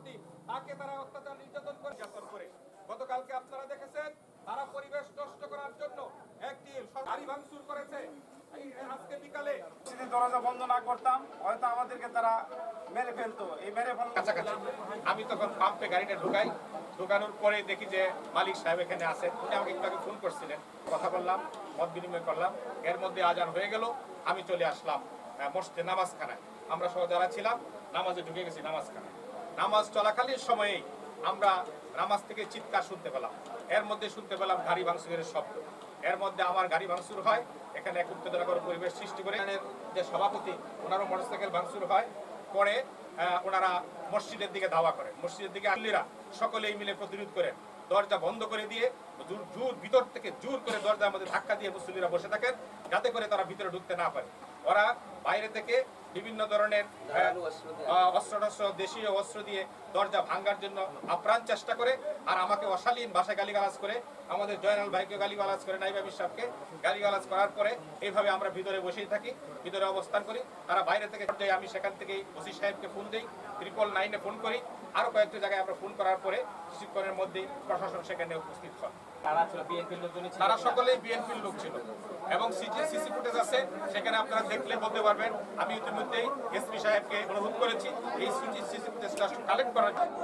ব্যক্তি তাকে তারা অত্যাচার নির্যাতন করে গতকালকে আপনারা দেখেছেন তারা পরিবেশ নষ্ট করার জন্য একটি গাড়ি ভাঙচুর করেছে। আজকে বিকালে যদি দরজা বন্ধ না করতাম হয়তো আমাদেরকে তারা মেরে ফেলতো। এই মেরে ফেলার কাছাকাছি আমি তখন পাম্পে গাড়িটা ঢুকানোর পরে দেখি যে মালিক সাহেব এখানে আছেন। উনি আমাকে একটু আগে ফোন করছিলেন, কথা বললাম, মত বিনিময় করলাম। এর মধ্যে আজান হয়ে গেল, আমি চলে আসলাম মসজিদে নামাজখানায়। আমরা সহ যারা ছিলাম নামাজে ঢুকে গেছি নামাজখানায়। নামাজ চলাকালীন সময়েই আমরা নামাজ থেকে চিৎকার শুনতে পেলাম। এর মধ্যে শুনতে পেলাম গাড়ি ভাঙচুরের শব্দ। এর মধ্যে আমার গাড়ি ভাঙচুর হয়, এখানে এক উত্তেজনাকর পরিবেশ সৃষ্টি করে যে সভাপতি ওনারও মোটরসাইকেল ভাঙচুর হয়। পরে ওনারা মসজিদের দিকে ধাওয়া করে, মসজিদের দিকে আল্লিরা সকলেই মিলে প্রতিরোধ করেন। দরজা বন্ধ করে দিয়ে ভিতর থেকে জোর করে দরজার মধ্যে ধাক্কা দিয়ে মুসল্লিরা বসে থাকেন, যাতে করে তারা ভিতরে ঢুকতে না পারে। ওরা বাইরে থেকে বিভিন্ন ধরনের অস্ত্র দেশীয় অস্ত্র দিয়ে দরজা ভাঙার জন্য আপ্রাণ চেষ্টা করে। আর আমাকে অশালীন ভাষায় গালিগালাজ করে, আমাদের জয়নাল ভাইকে গালিগালাজ করে, নাইবা সাহেবকে গালিগালাজ করার পরে এইভাবে আমরা ভিতরে বসেই থাকি, ভিতরে অবস্থান করি। তারা বাইরে থেকে যাই, আমি সেখান থেকেই ওসি সাহেবকে ফোন দিই, 999-এ ফোন করি। আরো কয়েকটি জায়গায় আমরা ফোন করার পরে কিছুক্ষণের মধ্যেই প্রশাসন সেখানে উপস্থিত হয়। তারা সকলেই বিএনপির লোক ছিল এবং সিসি ফুটেজ আছে, সেখানে আপনারা দেখলে বলতে পারবেন। আমি ইতিমধ্যেই এসপি সাহেবকে অনুরোধ করেছি এই সিসি ফুটেজটা কালেক্ট করার জন্য।